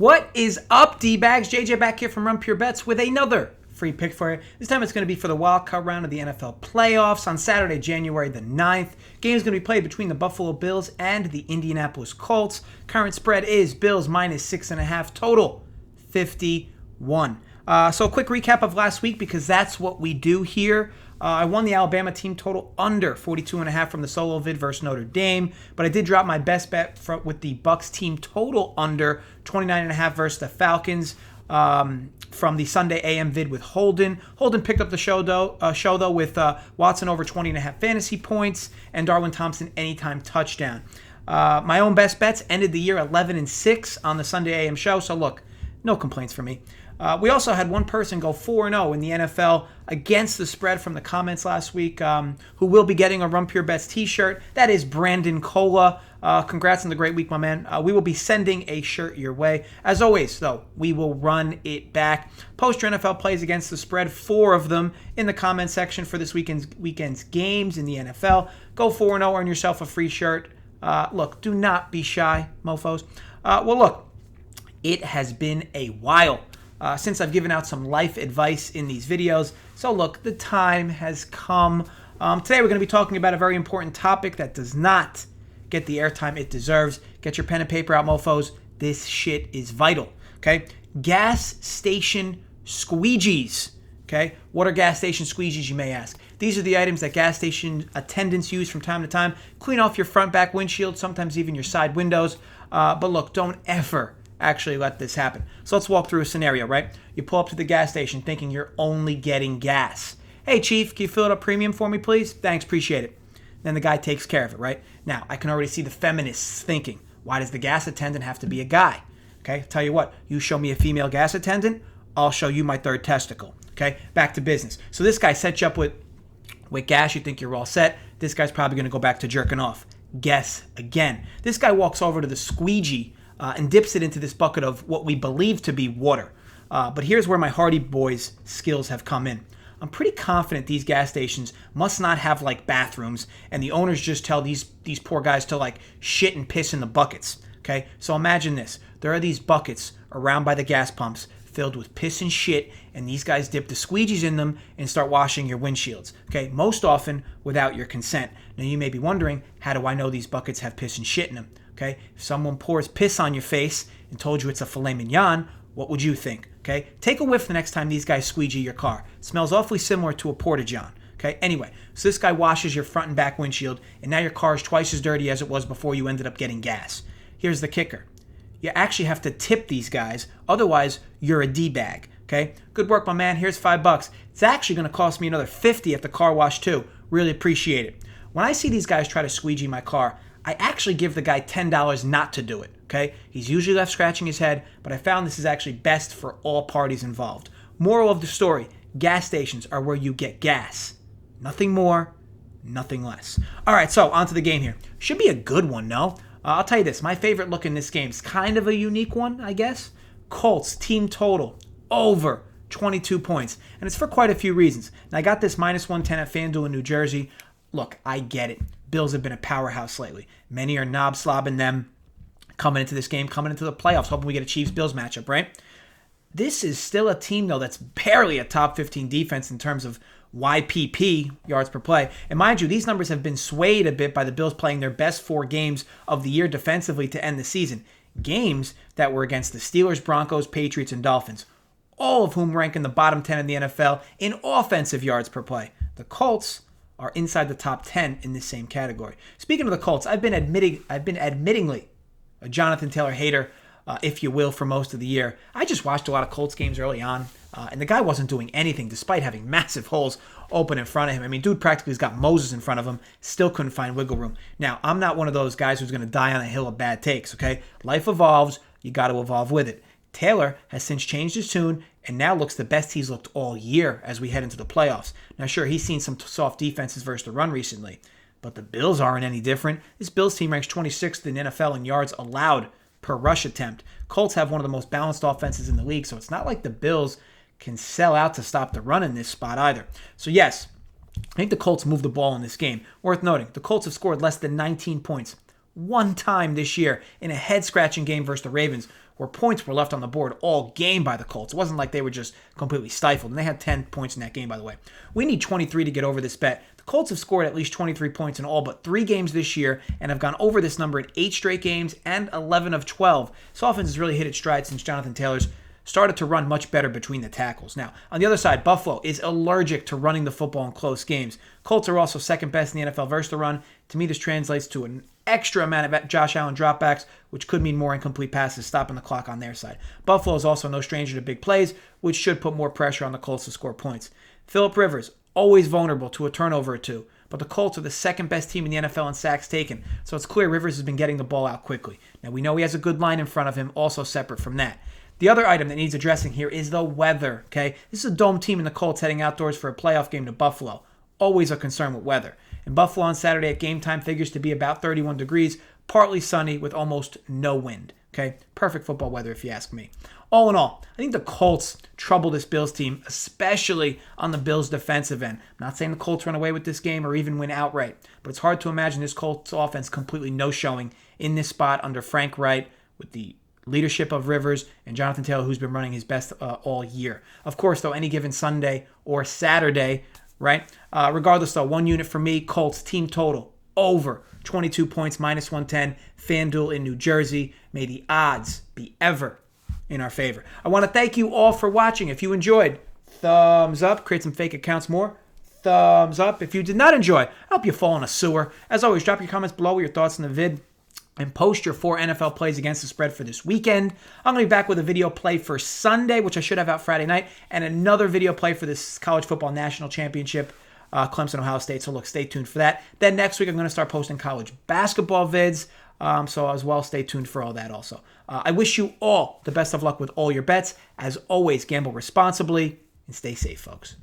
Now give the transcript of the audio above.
What is up, D-Bags? JJ back here from Run Pure Bets with another free pick for you. This time it's going to be for the wildcard round of the NFL playoffs on Saturday, January the 9th. Game is going to be played between the Buffalo Bills and the Indianapolis Colts. Current spread is Bills minus 6.5, total 51. So a quick recap of last week because that's what we do here. I won the Alabama team total under 42.5 from the solo vid versus Notre Dame, but I did drop my best bet with the Bucs team total under 29.5 versus the Falcons from the Sunday AM vid with Holden. Holden picked up the show though with Watson over 20.5 fantasy points and Darwin Thompson anytime touchdown. My own best bets ended the year 11-6 on the Sunday AM show, so look, no complaints for me. We also had one person go 4-0 in the NFL against the spread from the comments last week, who will be getting a Run Pure Bets t-shirt. That is Brandon Cola. Congrats on the great week, my man. We will be sending a shirt your way. As always, though, we will run it back. Post your NFL plays against the spread, 4 of them in the comment section for this weekend's games in the NFL. Go 4-0, earn yourself a free shirt. Look, do not be shy, mofos. Well, look, it has been a while since I've given out some life advice in these videos. So look, the time has come. Today we're going to be talking about a very important topic that does not get the airtime it deserves. Get your pen and paper out, mofos. This shit is vital, okay? Gas station squeegees, okay? What are gas station squeegees, you may ask? These are the items that gas station attendants use from time to time. Clean off your front, back windshield, sometimes even your side windows. But look, don't ever actually let this happen. So let's walk through a scenario, right? You pull up to the gas station thinking you're only getting gas. Hey, Chief, can you fill it up premium for me, please? Thanks, appreciate it. Then the guy takes care of it, right? Now, I can already see the feminists thinking, why does the gas attendant have to be a guy? Okay, tell you what, you show me a female gas attendant, I'll show you my third testicle. Okay, back to business. So this guy sets you up with gas, you think you're all set. This guy's probably going to go back to jerking off. Guess again. This guy walks over to the squeegee and dips it into this bucket of what we believe to be water. But here's where my Hardy Boys skills have come in. I'm pretty confident these gas stations must not have like bathrooms, and the owners just tell these poor guys to like shit and piss in the buckets. Okay, so imagine this: there are these buckets around by the gas pumps filled with piss and shit, and these guys dip the squeegees in them and start washing your windshields. Okay, most often without your consent. Now you may be wondering, how do I know these buckets have piss and shit in them? Okay, if someone pours piss on your face and told you it's a filet mignon, what would you think? Okay, take a whiff the next time these guys squeegee your car. It smells awfully similar to a Porta-John. Okay, anyway, so this guy washes your front and back windshield, and now your car is twice as dirty as it was before you ended up getting gas. Here's the kicker. You actually have to tip these guys, otherwise you're a D-bag. Okay, good work, my man. Here's $5. It's actually going to cost me another $50 at the car wash too. Really appreciate it. When I see these guys try to squeegee my car, I actually give the guy $10 not to do it, okay? He's usually left scratching his head, but I found this is actually best for all parties involved. Moral of the story, gas stations are where you get gas. Nothing more, nothing less. All right, so on to the game here. Should be a good one, no? I'll tell you this, my favorite look in this game is kind of a unique one, I guess. Colts team total over 22 points, and it's for quite a few reasons. And I got this minus 110 at FanDuel in New Jersey. Look, I get it. Bills have been a powerhouse lately. Many are knob-slobbing them coming into this game, coming into the playoffs, hoping we get a Chiefs-Bills matchup, right? This is still a team, though, that's barely a top 15 defense in terms of YPP, yards per play. And mind you, these numbers have been swayed a bit by the Bills playing their best 4 games of the year defensively to end the season. Games that were against the Steelers, Broncos, Patriots, and Dolphins, all of whom rank in the bottom 10 in the NFL in offensive yards per play. The Colts are inside the top 10 in this same category. Speaking of the Colts, I've been admittingly a Jonathan Taylor hater, if you will, for most of the year. I just watched a lot of Colts games early on, and the guy wasn't doing anything despite having massive holes open in front of him. I mean, dude practically has got Moses in front of him, still couldn't find wiggle room. Now, I'm not one of those guys who's going to die on a hill of bad takes, okay? Life evolves, you got to evolve with it. Taylor has since changed his tune and now looks the best he's looked all year as we head into the playoffs. Now, sure, he's seen some soft defenses versus the run recently, but the Bills aren't any different. This Bills team ranks 26th in NFL in yards allowed per rush attempt. Colts have one of the most balanced offenses in the league, so it's not like the Bills can sell out to stop the run in this spot either. So yes, I think the Colts moved the ball in this game. Worth noting, the Colts have scored less than 19 points one time this year in a head-scratching game versus the Ravens, where points were left on the board all game by the Colts. It wasn't like they were just completely stifled. And they had 10 points in that game, by the way. We need 23 to get over this bet. The Colts have scored at least 23 points in all but 3 games this year and have gone over this number in 8 straight games and 11 of 12. This offense has really hit its stride since Jonathan Taylor's started to run much better between the tackles. Now, on the other side, Buffalo is allergic to running the football in close games. Colts are also second best in the NFL versus the run. To me, this translates to an extra amount of Josh Allen dropbacks, which could mean more incomplete passes, stopping the clock on their side. Buffalo is also no stranger to big plays, which should put more pressure on the Colts to score points. Phillip Rivers, always vulnerable to a turnover or two, but the Colts are the second best team in the NFL in sacks taken, so it's clear Rivers has been getting the ball out quickly. Now, we know he has a good line in front of him, also separate from that. The other item that needs addressing here is the weather, okay? This is a dome team in the Colts heading outdoors for a playoff game to Buffalo. Always a concern with weather. In Buffalo on Saturday at game time figures to be about 31 degrees, partly sunny with almost no wind, okay? Perfect football weather if you ask me. All in all, I think the Colts trouble this Bills team, especially on the Bills' defensive end. I'm not saying the Colts run away with this game or even win outright, but it's hard to imagine this Colts offense completely no-showing in this spot under Frank Wright with the leadership of Rivers and Jonathan Taylor, who's been running his best all year. Of course, though, any given Sunday or Saturday, right? Regardless, though, one unit for me, Colts team total over 22 points, minus 110, FanDuel in New Jersey. May the odds be ever in our favor. I want to thank you all for watching. If you enjoyed, thumbs up. Create some fake accounts more. Thumbs up. If you did not enjoy, I hope you fall in a sewer. As always, drop your comments below with your thoughts on the vid and post your 4 NFL plays against the spread for this weekend. I'm going to be back with a video play for Sunday, which I should have out Friday night, and another video play for this college football national championship, Clemson, Ohio State. So look, stay tuned for that. Then next week, I'm going to start posting college basketball vids. So as well, stay tuned for all that also. I wish you all the best of luck with all your bets. As always, gamble responsibly and stay safe, folks.